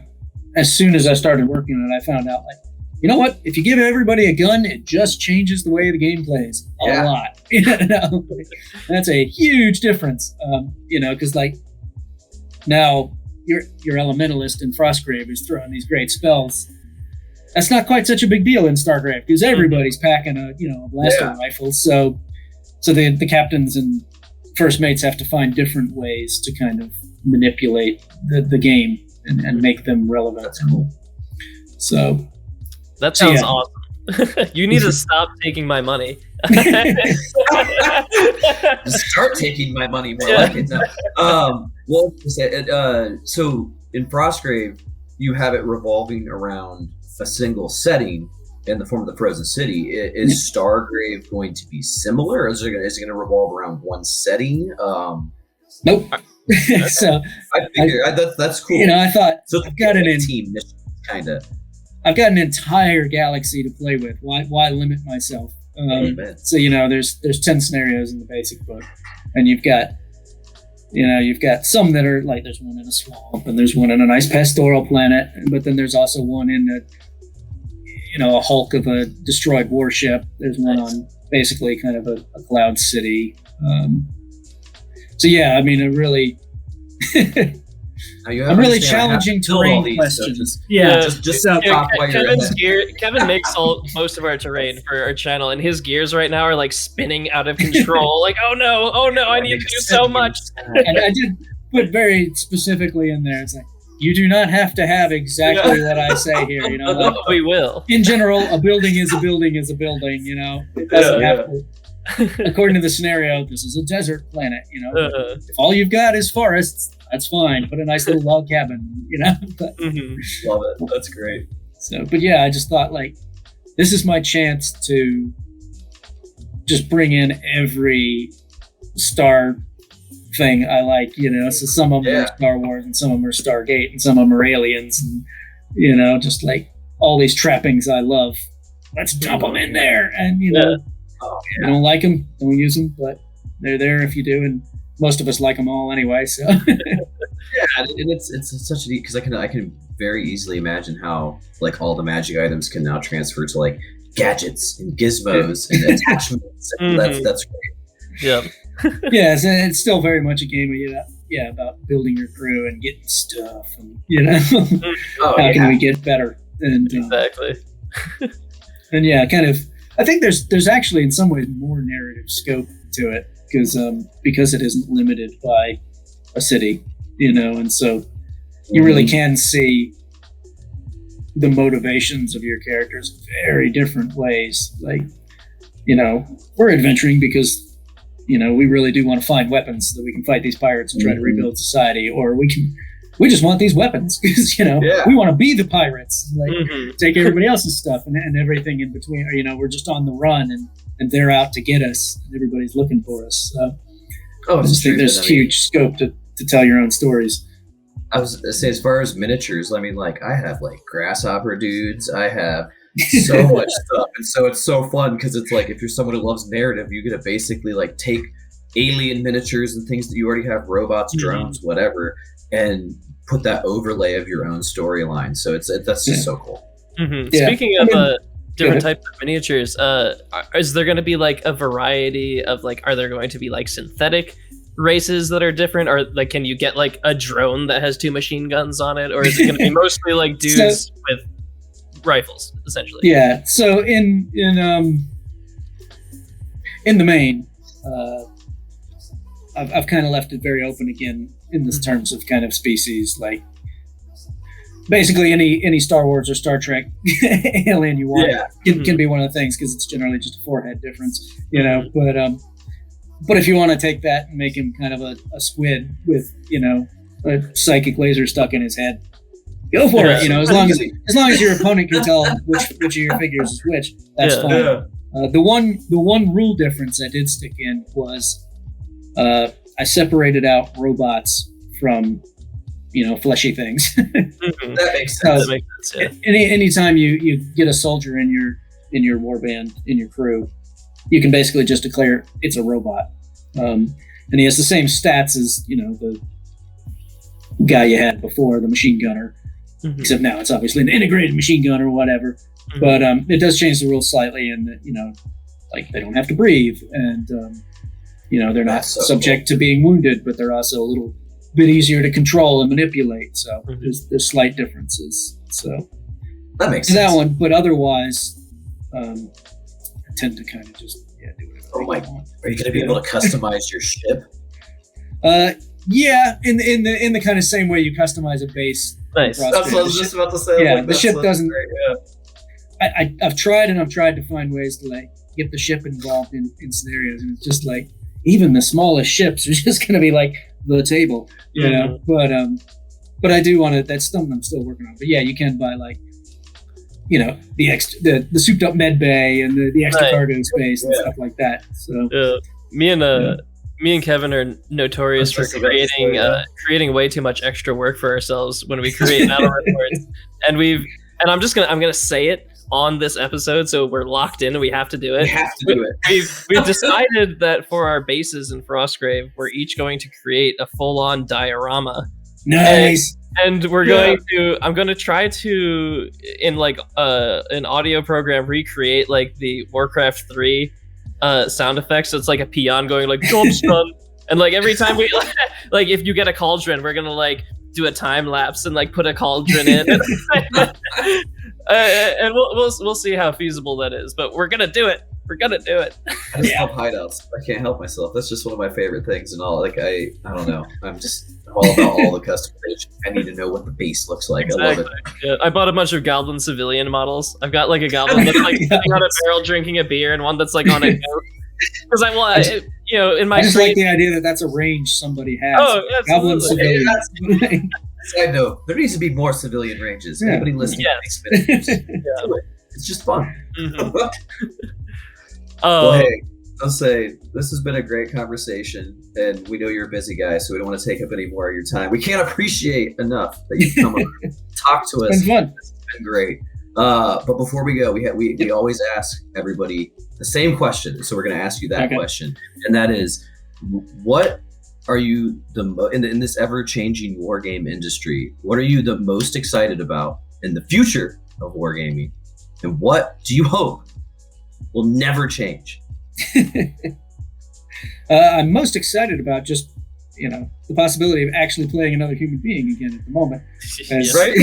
as soon as I started working on it, I found out, like, you know what? If you give everybody a gun, it just changes the way the game plays a lot. That's a huge difference. Because, like, now your elementalist in Frostgrave is throwing these great spells. That's not quite such a big deal in Stargrave, because everybody's packing a blaster rifle. So the captains and first mates have to find different ways to kind of manipulate the game and make them relevant. That's cool. So that sounds awesome. You need to stop taking my money. Just start taking my money more like it now. So in Frostgrave, you have it revolving around a single setting in the form of the frozen city. Is Stargrave going to be similar, or is it going to revolve around one setting? Nope. So I figured that's cool. I thought, so I've got team kind of. I've got an entire galaxy to play with. Why limit myself? So there's 10 scenarios in the basic book, and you've got some that are like, there's one in a swamp, and there's one in a nice pastoral planet, but then there's also one in a hulk of a destroyed warship. There's one on basically kind of a cloud city. So yeah, I mean, it really. I'm really challenging terrain questions. Just talk while you're Kevin makes most of our terrain for our channel, and his gears right now are like spinning out of control. Like, oh no, I need to do so much. And I did put very specifically in there. It's like, you do not have to have exactly what I say here. Like, we will. In general, a building is a building is a building. It doesn't have to. According to the scenario, this is a desert planet. If all you've got is forests, that's fine. Put a nice little log cabin. But, love it. That's great. So, but yeah, I just thought, like, this is my chance to just bring in every Star thing I like. So some of them are Star Wars, and some of them are Stargate, and some of them are aliens, and just like all these trappings I love. Let's dump them in there, and I don't like them, don't use them, but they're there if you do, and most of us like them all anyway. So and it's such a neat, because I can very easily imagine how like all the magic items can now transfer to like gadgets and gizmos and attachments. And that's great. Yeah. Yeah, it's still very much a game about building your crew and getting stuff, and how can we get better? And exactly. And yeah, kind of. I think there's actually in some ways more narrative scope to it because it isn't limited by a city, and so you really can see the motivations of your characters in very different ways. Like, we're adventuring because we really do want to find weapons so that we can fight these pirates and try to rebuild society, or we just want these weapons because we want to be the pirates, like take everybody else's stuff and everything in between. Or we're just on the run and they're out to get us and everybody's looking for us. So I just think there's huge scope to tell your own stories. I was gonna say, as far as miniatures, I mean, like, I have like grasshopper dudes. I have so much stuff, and so it's so fun because it's like, if you're someone who loves narrative, you get to basically like take alien miniatures and things that you already have, robots, drones, whatever, and put that overlay of your own storyline. So that's just so cool. Speaking of different types of miniatures, is there going to be like a variety of like, are there going to be like synthetic races that are different, or like, can you get like a drone that has 2 machine guns on it, or is it going to be mostly like dudes with rifles essentially? Yeah. So in the main, I've kind of left it very open again in this terms of kind of species. Like, basically any Star Wars or Star Trek alien you want can be one of the things, because it's generally just a 4-head difference, but if you want to take that and make him kind of a squid with a psychic laser stuck in his head, go for it. As long as your opponent can tell which of your figures is which, that's fine. The one rule difference I did stick in was I separated out robots from fleshy things. That makes sense. That makes sense. Yeah. Anytime you get a soldier in your warband, in your crew, you can basically just declare it's a robot, and he has the same stats as the guy you had before, the machine gunner, except now it's obviously an integrated machine gun or whatever. But it does change the rules slightly, in that like, they don't have to breathe, and they're not subject to being wounded, but they're also a little bit easier to control and manipulate. So there's slight differences. So that makes sense. That one, but otherwise, I tend to kind of just do whatever I want. Are you going to be able to customize your ship? Yeah, in the kind of same way you customize a base. Nice. That's what I was just about to say. Yeah, the ship doesn't. Great, I've tried to find ways to like get the ship involved in scenarios, and it's just like, even the smallest ships are just going to be like the table, But I do want to. That's something I'm still working on. But yeah, you can buy like, the souped up med bay and the extra cargo space and stuff like that. So me and Kevin are notorious for creating way too much extra work for ourselves when we create battle reports, and I'm gonna say it. on this episode, so we're locked in and we have to do it. We have to do it. We've decided that for our bases in Frostgrave, we're each going to create a full-on diorama. Nice. And we're I'm going to try to, in like an audio program, recreate like the Warcraft 3 sound effects. So it's like a peon going like, job's done. And like every time we, like if you get a cauldron, we're going to like do a time lapse and like put a cauldron in. And we'll see how feasible that is. But we're going to do it. We're going to do it. I just love hideouts. I can't help myself. That's just one of my favorite things and all. Like, I don't know. I'm all about all the customization. I need to know what the base looks like. Exactly. I love it. Yeah, I bought a bunch of Goblin civilian models. I've got like a Goblin that's like sitting on a barrel drinking a beer, and one that's like on a goat. Because I want, in my. I just like the idea that that's a range somebody has. Oh, Goblin civilian. Side note: there needs to be more civilian ranges. Yeah. Anybody listening? Yes. It's just fun. Mm-hmm. Well, hey, I'll say this has been a great conversation, and we know you're a busy guy, so we don't want to take up any more of your time. We can't appreciate enough that you've come on and talk to us. It's been fun. It's been great. But before we go, we always ask everybody the same question, so we're going to ask you that question, and that is, what are you in this ever-changing wargame industry? What are you the most excited about in the future of wargaming, and what do you hope will never change? I'm most excited about just the possibility of actually playing another human being again at the moment. As, right?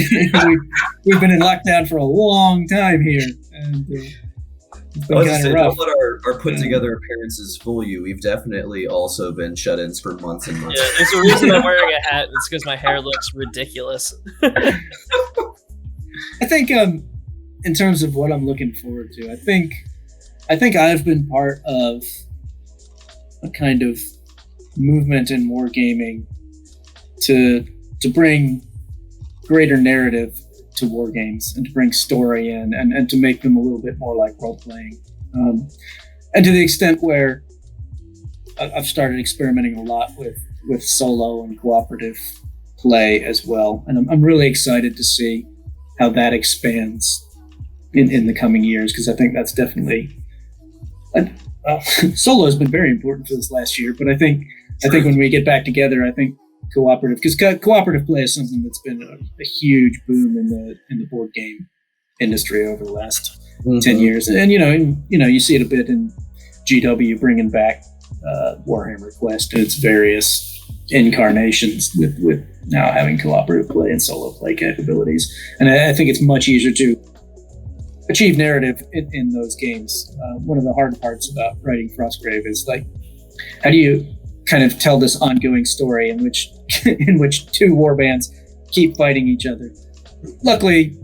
we've been in lockdown for a long time here, and it's been kind of rough. Don't let our put together appearances fool you. We've definitely also been shut-ins for months and months. Yeah, there's a reason I'm wearing a hat. It's because my hair looks ridiculous. I think in terms of what I'm looking forward to, I think I've been part of a kind of movement in wargaming to bring greater narrative to wargames and to bring story in and to make them a little bit more like role-playing. And to the extent where I've started experimenting a lot with solo and cooperative play as well. And I'm really excited to see how that expands in the coming years, because I think that's definitely... solo has been very important for this last year, but I think when we get back together, I think cooperative, because cooperative play is something that's been a huge boom in the board game industry over the last 10 years, and you see it a bit in GW bringing back Warhammer Quest and its various incarnations with now having cooperative play and solo play capabilities, and I think it's much easier to achieve narrative in those games. One of the hard parts about writing Frostgrave is like, how do you kind of tell this ongoing story in which two warbands keep fighting each other? Luckily,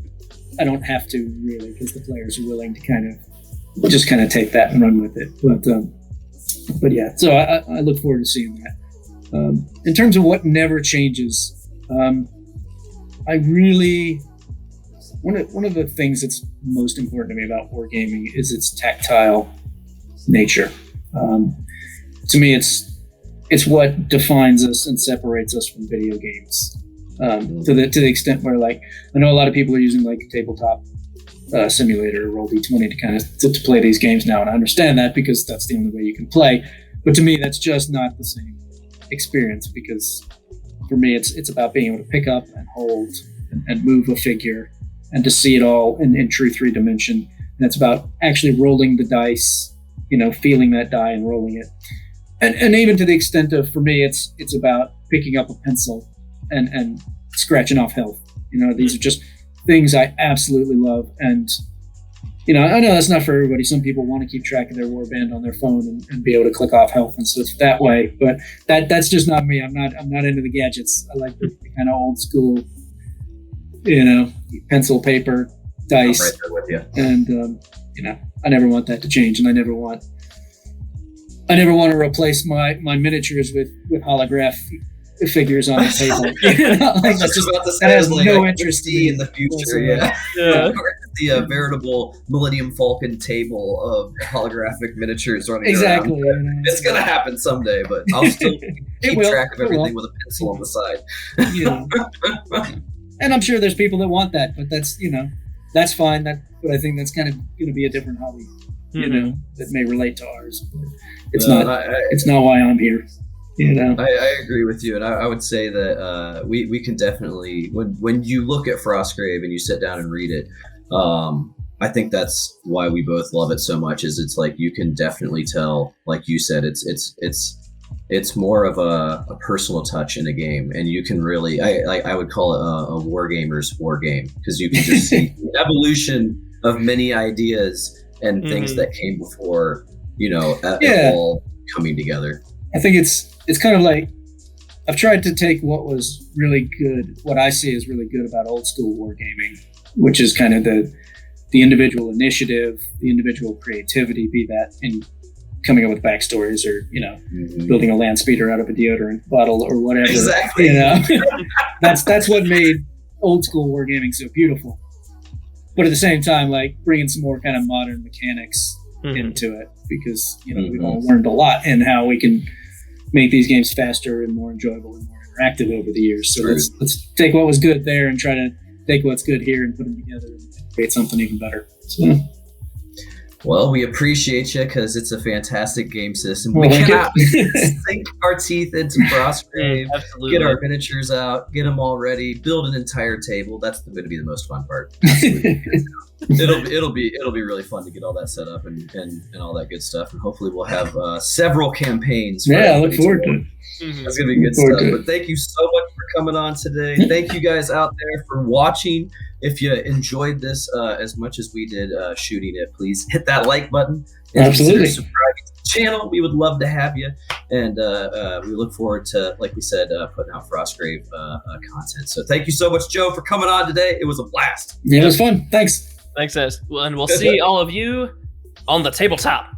I don't have to really, because the players are willing to kind of take that and run with it. But yeah, so I look forward to seeing that. In terms of what never changes, I really. One of the things that's most important to me about wargaming is its tactile nature. To me, it's what defines us and separates us from video games. To the extent where, like, I know a lot of people are using like a tabletop simulator or roll D20 to kind of to play these games now, and I understand that because that's the only way you can play. But to me, that's just not the same experience, because for me, it's about being able to pick up and hold and move a figure, and to see it all in true 3 dimension. And it's about actually rolling the dice, feeling that die and rolling it. And even to the extent of, for me, it's about picking up a pencil and scratching off health. These are just things I absolutely love. And, I know that's not for everybody. Some people want to keep track of their warband on their phone and be able to click off health and stuff that way. But that's just not me. I'm not into the gadgets. I like the kind of old school, pencil, paper, dice. I'm right there with you. And I never want that to change, and I never want to replace my miniatures with holograph figures on the table. Like, that's just about to say, has like, no interest in the future. Yeah. The veritable Millennium Falcon table of holographic miniatures running around. It's gonna happen someday, but I'll still keep track of everything with a pencil on the side. And I'm sure there's people that want that, but that's that's fine. But I think that's kind of going to be a different hobby, you know, that may relate to ours. But it's it's not why I'm here. You know, I agree with you, and I would say that we can definitely when you look at Frostgrave and you sit down and read it, I think that's why we both love it so much. Is it's like you can definitely tell, like you said, it's more of a personal touch in a game, and you can really I would call it a wargamer's war game, because you can just see the evolution of many ideas and things that came before, you know, all coming together. I think it's kind of like I've tried to take what was really good, what I see as really good about old school wargaming, which is kind of the individual initiative, the individual creativity, be that in coming up with backstories or, you know, building a land speeder out of a deodorant bottle or whatever. Exactly. You know, that's what made old school wargaming so beautiful. But at the same time, like bringing some more kind of modern mechanics into it, because, you know, we've all learned a lot in how we can make these games faster and more enjoyable and more interactive over the years. So let's take what was good there and try to take what's good here and put them together and create something even better. So. Well, we appreciate you, because it's a fantastic game system. We cannot sink our teeth into Frostgrave, get our miniatures out, get them all ready, build an entire table. That's going to be the most fun part. It'll be really fun to get all that set up and all that good stuff, and hopefully we'll have several campaigns. I look forward to it. That's gonna be good stuff. But thank you so much for coming on today. Thank you guys out there for watching. If you enjoyed this as much as we did shooting it, please hit that like button and Absolutely. Subscribe to the channel. We would love to have you, and we look forward to, like we said, putting out Frostgrave content. So thank you so much, Joe, for coming on today. It was a blast. Yeah, it was fun. Thanks. Thanks, guys. And we'll see all of you on the tabletop.